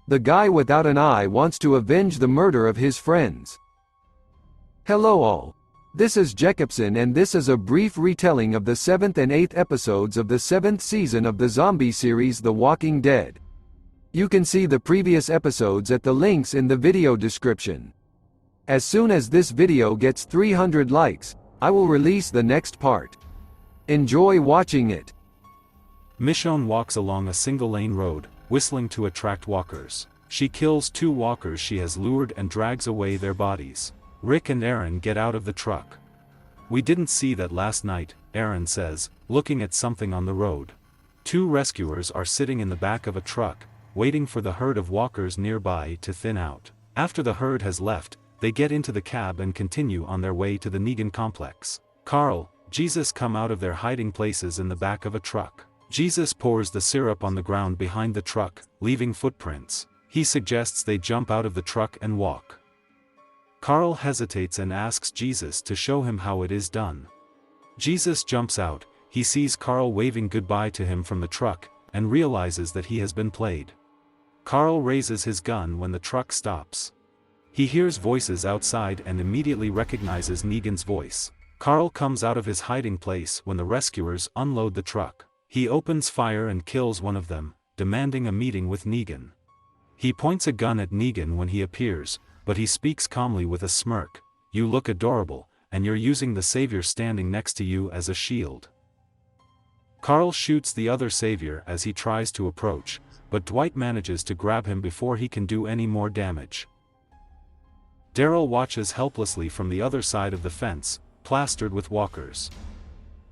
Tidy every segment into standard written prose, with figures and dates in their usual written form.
The guy without an eye wants to avenge the murder of his friends. Hello all. This is Jacobson and this is a brief retelling of the 7th and 8th episodes of the 7th season of the zombie series The Walking Dead. You can see the previous episodes at the links in the video description. As soon as this video gets 300 likes, I will release the next part. Enjoy watching it. Michonne walks along a single-lane road, whistling to attract walkers. She kills 2 walkers she has lured and drags away their bodies. Rick and Aaron get out of the truck. "We didn't see that last night," Aaron says, looking at something on the road. 2 rescuers are sitting in the back of a truck, waiting for the herd of walkers nearby to thin out. After the herd has left, they get into the cab and continue on their way to the Negan complex. Carl, Jesus come out of their hiding places in the back of a truck. Jesus pours the syrup on the ground behind the truck, leaving footprints. He suggests they jump out of the truck and walk. Carl hesitates and asks Jesus to show him how it is done. Jesus jumps out, he sees Carl waving goodbye to him from the truck, and realizes that he has been played. Carl raises his gun when the truck stops. He hears voices outside and immediately recognizes Negan's voice. Carl comes out of his hiding place when the rescuers unload the truck. He opens fire and kills one of them, demanding a meeting with Negan. He points a gun at Negan when he appears, but he speaks calmly with a smirk. "You look adorable, and you're using the savior standing next to you as a shield." Carl shoots the other savior as he tries to approach, but Dwight manages to grab him before he can do any more damage. Daryl watches helplessly from the other side of the fence, plastered with walkers.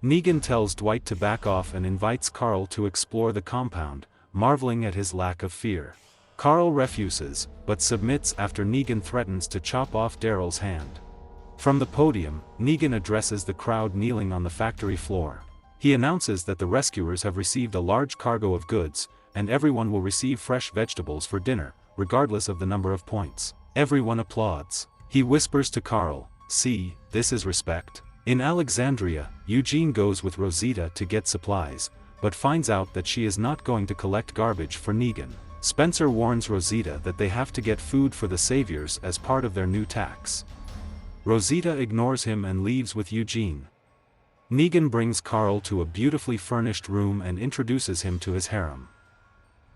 Negan tells Dwight to back off and invites Carl to explore the compound, marveling at his lack of fear. Carl refuses, but submits after Negan threatens to chop off Daryl's hand. From the podium, Negan addresses the crowd kneeling on the factory floor. He announces that the rescuers have received a large cargo of goods, and everyone will receive fresh vegetables for dinner, regardless of the number of points. Everyone applauds. He whispers to Carl, "See, this is respect." In Alexandria, Eugene goes with Rosita to get supplies, but finds out that she is not going to collect garbage for Negan. Spencer warns Rosita that they have to get food for the saviors as part of their new tax. Rosita ignores him and leaves with Eugene. Negan brings Carl to a beautifully furnished room and introduces him to his harem.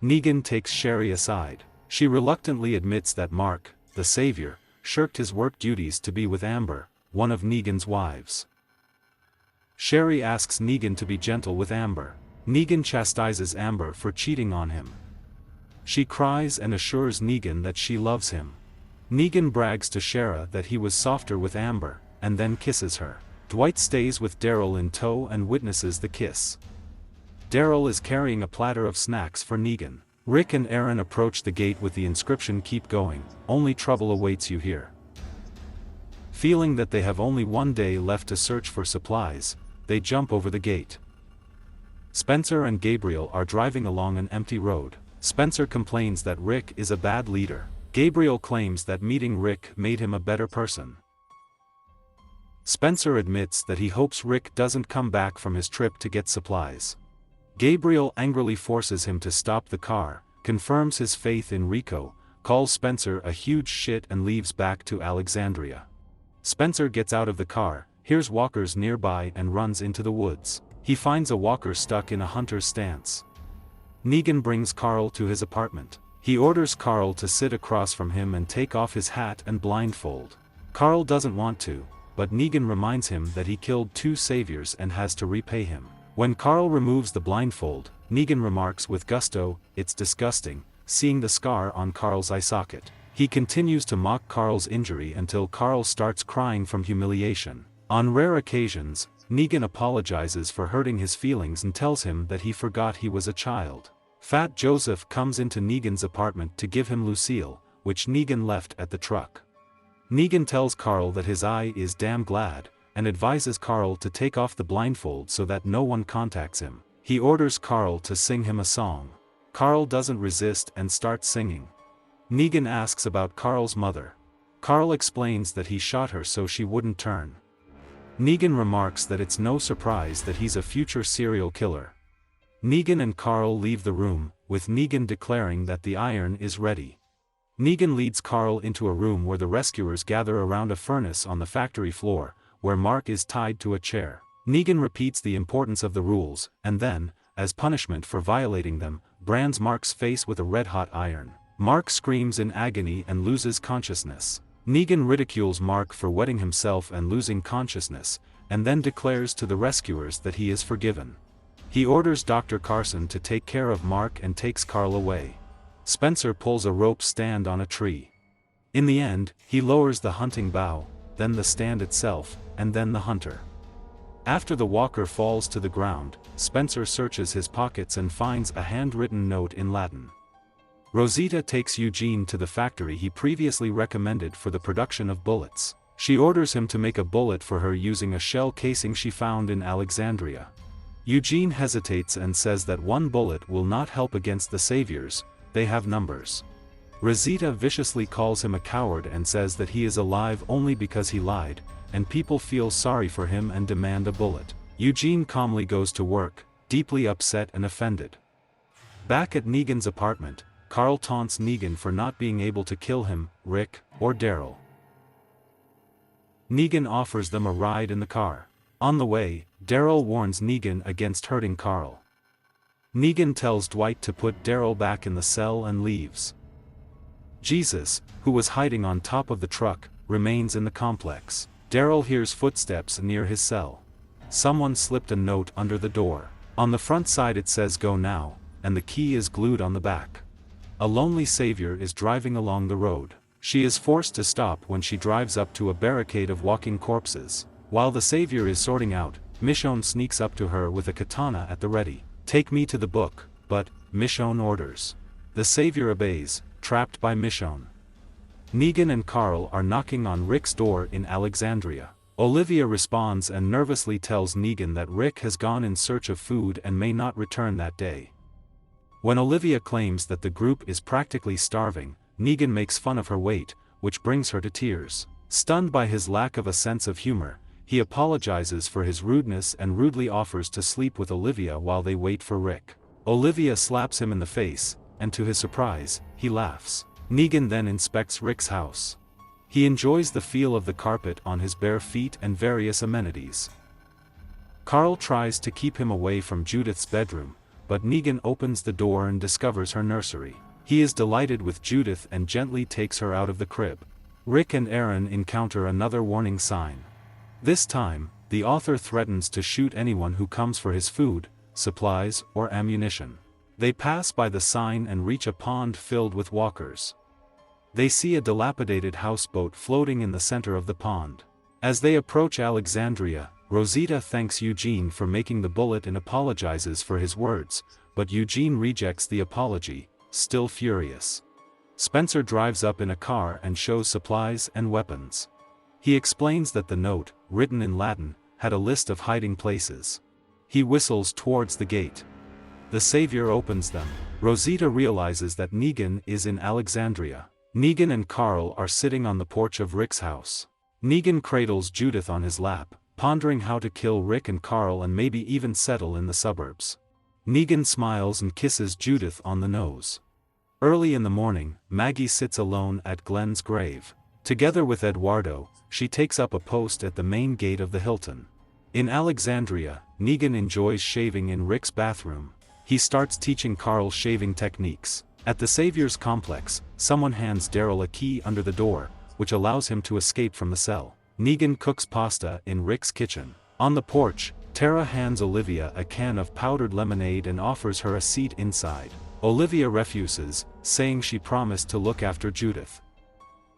Negan takes Sherry aside. She reluctantly admits that Mark, the savior, shirked his work duties to be with Amber, one of Negan's wives. Sherry asks Negan to be gentle with Amber. Negan chastises Amber for cheating on him. She cries and assures Negan that she loves him. Negan brags to Shara that he was softer with Amber, and then kisses her. Dwight stays with Daryl in tow and witnesses the kiss. Daryl is carrying a platter of snacks for Negan. Rick and Aaron approach the gate with the inscription "Keep going, only trouble awaits you here." Feeling that they have only one day left to search for supplies, they jump over the gate. Spencer and Gabriel are driving along an empty road. Spencer complains that Rick is a bad leader. Gabriel claims that meeting Rick made him a better person. Spencer admits that he hopes Rick doesn't come back from his trip to get supplies. Gabriel angrily forces him to stop the car, confirms his faith in Rico, calls Spencer a huge shit and leaves back to Alexandria. Spencer gets out of the car, hears walkers nearby and runs into the woods. He finds a walker stuck in a hunter's stance. Negan brings Carl to his apartment. He orders Carl to sit across from him and take off his hat and blindfold. Carl doesn't want to, but Negan reminds him that he killed 2 saviors and has to repay him. When Carl removes the blindfold, Negan remarks with gusto, "It's disgusting," seeing the scar on Carl's eye socket. He continues to mock Carl's injury until Carl starts crying from humiliation. On rare occasions, Negan apologizes for hurting his feelings and tells him that he forgot he was a child. Fat Joseph comes into Negan's apartment to give him Lucille, which Negan left at the truck. Negan tells Carl that his eye is damn glad, and advises Carl to take off the blindfold so that no one contacts him. He orders Carl to sing him a song. Carl doesn't resist and starts singing. Negan asks about Carl's mother. Carl explains that he shot her so she wouldn't turn. Negan remarks that it's no surprise that he's a future serial killer. Negan and Carl leave the room, with Negan declaring that the iron is ready. Negan leads Carl into a room where the rescuers gather around a furnace on the factory floor, where Mark is tied to a chair. Negan repeats the importance of the rules, and then, as punishment for violating them, brands Mark's face with a red-hot iron. Mark screams in agony and loses consciousness. Negan ridicules Mark for wetting himself and losing consciousness, and then declares to the rescuers that he is forgiven. He orders Dr. Carson to take care of Mark and takes Carl away. Spencer pulls a rope stand on a tree. In the end, he lowers the hunting bow, then the stand itself, and then the hunter. After the walker falls to the ground, Spencer searches his pockets and finds a handwritten note in Latin. Rosita takes Eugene to the factory he previously recommended for the production of bullets. She orders him to make a bullet for her using a shell casing she found in Alexandria. Eugene hesitates and says that one bullet will not help against the saviors, they have numbers. Rosita viciously calls him a coward and says that he is alive only because he lied, and people feel sorry for him and demand a bullet. Eugene calmly goes to work, deeply upset and offended. Back at Negan's apartment, Carl taunts Negan for not being able to kill him, Rick, or Daryl. Negan offers them a ride in the car. On the way, Daryl warns Negan against hurting Carl. Negan tells Dwight to put Daryl back in the cell and leaves. Jesus, who was hiding on top of the truck, remains in the complex. Daryl hears footsteps near his cell. Someone slipped a note under the door. On the front side it says "Go now," and the key is glued on the back. A lonely savior is driving along the road. She is forced to stop when she drives up to a barricade of walking corpses. While the savior is sorting out, Michonne sneaks up to her with a katana at the ready. "Take me to the book," but Michonne orders. The savior obeys, trapped by Michonne. Negan and Carl are knocking on Rick's door in Alexandria. Olivia responds and nervously tells Negan that Rick has gone in search of food and may not return that day. When Olivia claims that the group is practically starving, Negan makes fun of her weight, which brings her to tears. Stunned by his lack of a sense of humor, he apologizes for his rudeness and rudely offers to sleep with Olivia while they wait for Rick. Olivia slaps him in the face, and to his surprise, he laughs. Negan then inspects Rick's house. He enjoys the feel of the carpet on his bare feet and various amenities. Carl tries to keep him away from Judith's bedroom, but Negan opens the door and discovers her nursery. He is delighted with Judith and gently takes her out of the crib. Rick and Aaron encounter another warning sign. This time, the author threatens to shoot anyone who comes for his food, supplies, or ammunition. They pass by the sign and reach a pond filled with walkers. They see a dilapidated houseboat floating in the center of the pond. As they approach Alexandria, Rosita thanks Eugene for making the bullet and apologizes for his words, but Eugene rejects the apology, still furious. Spencer drives up in a car and shows supplies and weapons. He explains that the note, written in Latin, had a list of hiding places. He whistles towards the gate. The savior opens them. Rosita realizes that Negan is in Alexandria. Negan and Carl are sitting on the porch of Rick's house. Negan cradles Judith on his lap, pondering how to kill Rick and Carl and maybe even settle in the suburbs. Negan smiles and kisses Judith on the nose. Early in the morning, Maggie sits alone at Glenn's grave. Together with Eduardo, she takes up a post at the main gate of the Hilton. In Alexandria, Negan enjoys shaving in Rick's bathroom. He starts teaching Carl shaving techniques. At the Savior's complex, someone hands Daryl a key under the door, which allows him to escape from the cell. Negan cooks pasta in Rick's kitchen. On the porch, Tara hands Olivia a can of powdered lemonade and offers her a seat inside. Olivia refuses, saying she promised to look after Judith.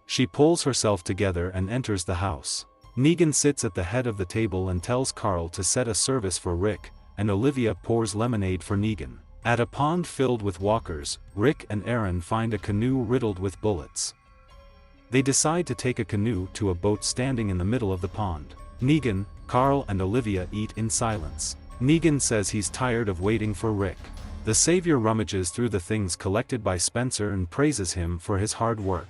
She pulls herself together and enters the house. Negan sits at the head of the table and tells Carl to set a service for Rick, and Olivia pours lemonade for Negan. At a pond filled with walkers, Rick and Aaron find a canoe riddled with bullets. They decide to take a canoe to a boat standing in the middle of the pond. Negan, Carl and Olivia eat in silence. Negan says he's tired of waiting for Rick. The Savior rummages through the things collected by Spencer and praises him for his hard work.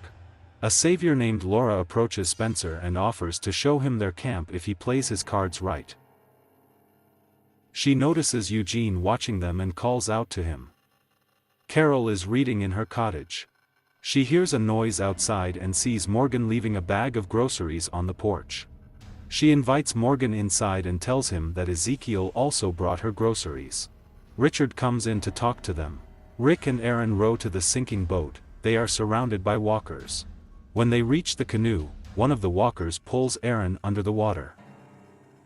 A savior named Laura approaches Spencer and offers to show him their camp if he plays his cards right. She notices Eugene watching them and calls out to him. Carol is reading in her cottage. She hears a noise outside and sees Morgan leaving a bag of groceries on the porch. She invites Morgan inside and tells him that Ezekiel also brought her groceries. Richard comes in to talk to them. Rick and Aaron row to the sinking boat. They are surrounded by walkers. When they reach the canoe, one of the walkers pulls Aaron under the water.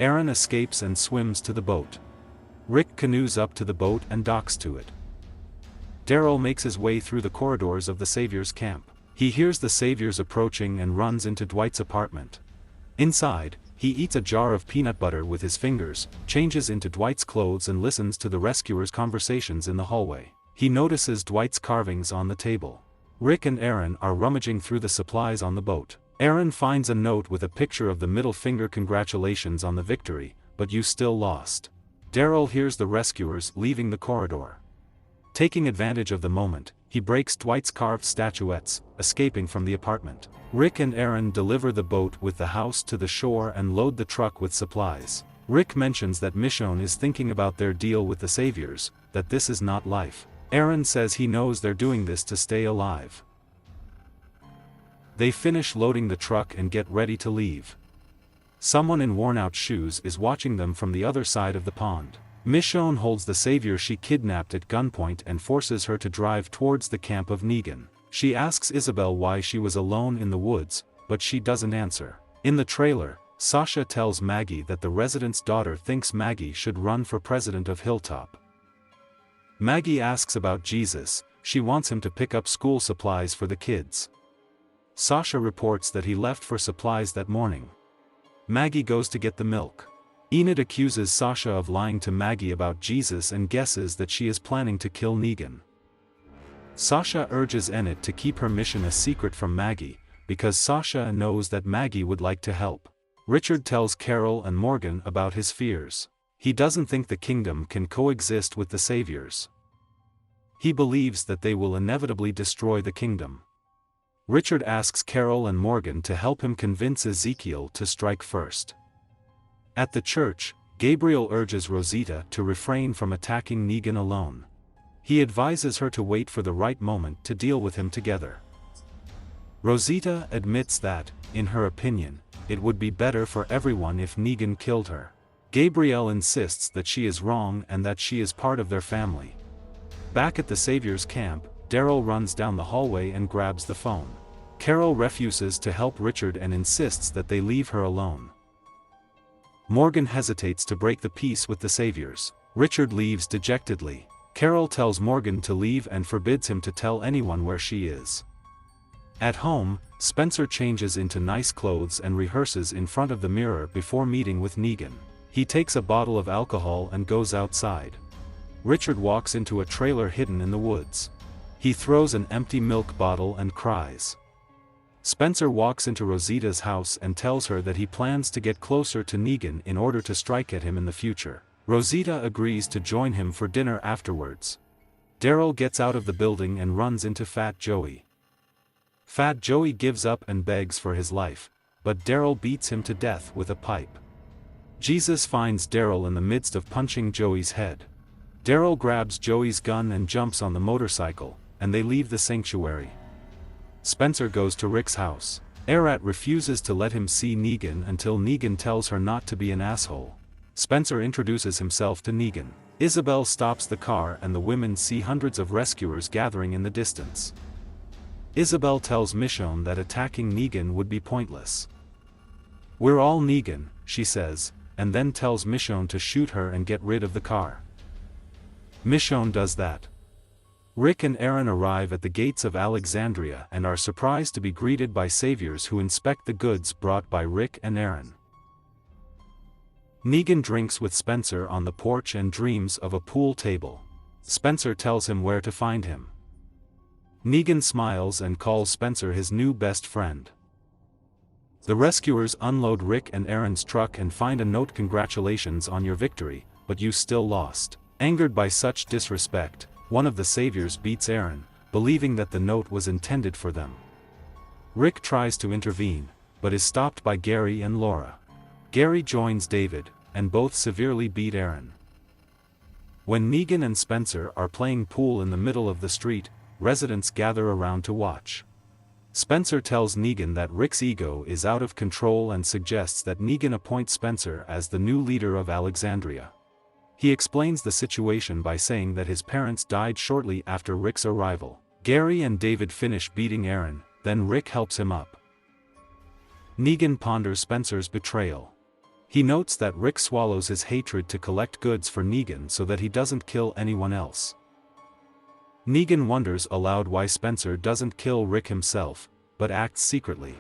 Aaron escapes and swims to the boat. Rick canoes up to the boat and docks to it. Daryl makes his way through the corridors of the Savior's camp. He hears the Saviors approaching and runs into Dwight's apartment. Inside, he eats a jar of peanut butter with his fingers, changes into Dwight's clothes and listens to the rescuers' conversations in the hallway. He notices Dwight's carvings on the table. Rick and Aaron are rummaging through the supplies on the boat. Aaron finds a note with a picture of the middle finger. Congratulations on the victory, but you still lost. Daryl hears the rescuers leaving the corridor. Taking advantage of the moment, he breaks Dwight's carved statuettes, escaping from the apartment. Rick and Aaron deliver the boat with the house to the shore and load the truck with supplies. Rick mentions that Michonne is thinking about their deal with the Saviors, that this is not life. Aaron says he knows they're doing this to stay alive. They finish loading the truck and get ready to leave. Someone in worn-out shoes is watching them from the other side of the pond. Michonne holds the Savior she kidnapped at gunpoint and forces her to drive towards the camp of Negan. She asks Isabel why she was alone in the woods, but she doesn't answer. In the trailer, Sasha tells Maggie that the resident's daughter thinks Maggie should run for president of Hilltop. Maggie asks about Jesus. She wants him to pick up school supplies for the kids. Sasha reports that he left for supplies that morning. Maggie goes to get the milk. Enid accuses Sasha of lying to Maggie about Jesus and guesses that she is planning to kill Negan. Sasha urges Enid to keep her mission a secret from Maggie, because Sasha knows that Maggie would like to help. Richard tells Carol and Morgan about his fears. He doesn't think the kingdom can coexist with the Saviors. He believes that they will inevitably destroy the kingdom. Richard asks Carol and Morgan to help him convince Ezekiel to strike first. At the church, Gabriel urges Rosita to refrain from attacking Negan alone. He advises her to wait for the right moment to deal with him together. Rosita admits that, in her opinion, it would be better for everyone if Negan killed her. Gabriel insists that she is wrong and that she is part of their family. Back at the Savior's camp, Daryl runs down the hallway and grabs the phone. Carol refuses to help Richard and insists that they leave her alone. Morgan hesitates to break the peace with the Saviors. Richard leaves dejectedly. Carol tells Morgan to leave and forbids him to tell anyone where she is. At home, Spencer changes into nice clothes and rehearses in front of the mirror before meeting with Negan. He takes a bottle of alcohol and goes outside. Richard walks into a trailer hidden in the woods. He throws an empty milk bottle and cries. Spencer walks into Rosita's house and tells her that he plans to get closer to Negan in order to strike at him in the future. Rosita agrees to join him for dinner afterwards. Daryl gets out of the building and runs into Fat Joey. Fat Joey gives up and begs for his life, but Daryl beats him to death with a pipe. Jesus finds Daryl in the midst of punching Joey's head. Daryl grabs Joey's gun and jumps on the motorcycle, and they leave the sanctuary. Spencer goes to Rick's house. Erat refuses to let him see Negan until Negan tells her not to be an asshole. Spencer introduces himself to Negan. Isabel stops the car and the women see hundreds of rescuers gathering in the distance. Isabel tells Michonne that attacking Negan would be pointless. "We're all Negan," she says, and then tells Michonne to shoot her and get rid of the car. Michonne does that. Rick and Aaron arrive at the gates of Alexandria and are surprised to be greeted by Saviors who inspect the goods brought by Rick and Aaron. Negan drinks with Spencer on the porch and dreams of a pool table. Spencer tells him where to find him. Negan smiles and calls Spencer his new best friend. The rescuers unload Rick and Aaron's truck and find a note: "Congratulations on your victory, but you still lost." Angered by such disrespect, one of the Saviors beats Aaron, believing that the note was intended for them. Rick tries to intervene, but is stopped by Gary and Laura. Gary joins David, and both severely beat Aaron. When Negan and Spencer are playing pool in the middle of the street, residents gather around to watch. Spencer tells Negan that Rick's ego is out of control and suggests that Negan appoint Spencer as the new leader of Alexandria. He explains the situation by saying that his parents died shortly after Rick's arrival. Gary and David finish beating Aaron, then Rick helps him up. Negan ponders Spencer's betrayal. He notes that Rick swallows his hatred to collect goods for Negan so that he doesn't kill anyone else. Negan wonders aloud why Spencer doesn't kill Rick himself, but acts secretly.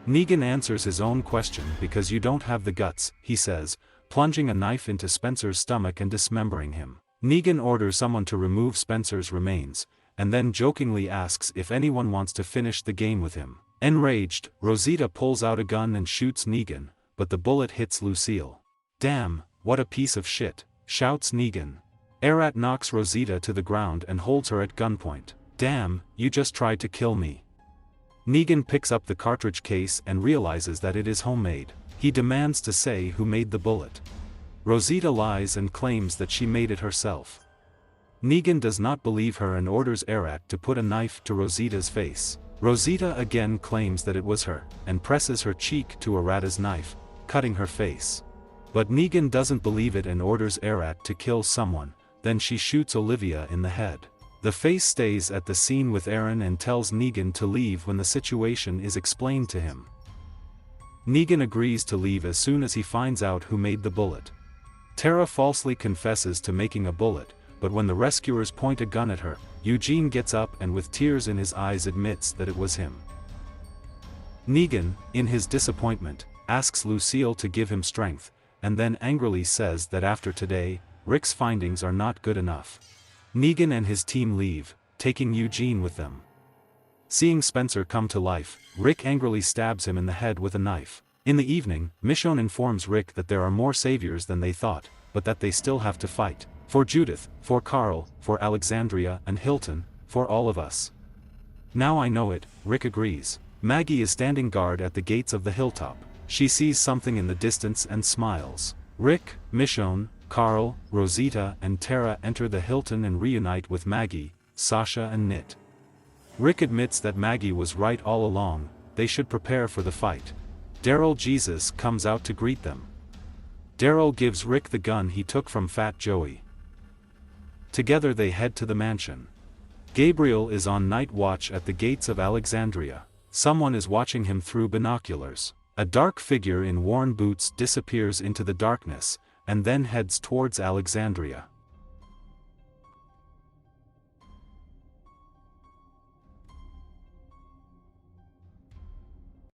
Negan answers his own question because you don't have the guts, he says, plunging a knife into Spencer's stomach and dismembering him. Negan orders someone to remove Spencer's remains, and then jokingly asks if anyone wants to finish the game with him. Enraged, Rosita pulls out a gun and shoots Negan, but the bullet hits Lucille. "Damn, what a piece of shit," shouts Negan. Arat knocks Rosita to the ground and holds her at gunpoint. "Damn, you just tried to kill me." Negan picks up the cartridge case and realizes that it is homemade. He demands to say who made the bullet. Rosita lies and claims that she made it herself. Negan does not believe her and orders Arat to put a knife to Rosita's face. Rosita again claims that it was her, and presses her cheek to Arat's knife, cutting her face. But Negan doesn't believe it and orders Arat to kill someone, then she shoots Olivia in the head. The face stays at the scene with Aaron and tells Negan to leave when the situation is explained to him. Negan agrees to leave as soon as he finds out who made the bullet. Tara falsely confesses to making a bullet, but when the rescuers point a gun at her, Eugene gets up and with tears in his eyes admits that it was him. Negan, in his disappointment, asks Lucille to give him strength, and then angrily says that after today, Rick's findings are not good enough. Negan and his team leave, taking Eugene with them. Seeing Spencer come to life, Rick angrily stabs him in the head with a knife. In the evening, Michonne informs Rick that there are more saviors than they thought, but that they still have to fight. For Judith, for Carl, for Alexandria and Hilton, for all of us. "Now I know it," Rick agrees. Maggie is standing guard at the gates of the hilltop. She sees something in the distance and smiles. Rick, Michonne, Carl, Rosita and Tara enter the Hilton and reunite with Maggie, Sasha and Nit. Rick admits that Maggie was right all along, they should prepare for the fight. Daryl Jesus comes out to greet them. Daryl gives Rick the gun he took from Fat Joey. Together they head to the mansion. Gabriel is on night watch at the gates of Alexandria. Someone is watching him through binoculars. A dark figure in worn boots disappears into the darkness, and then heads towards Alexandria.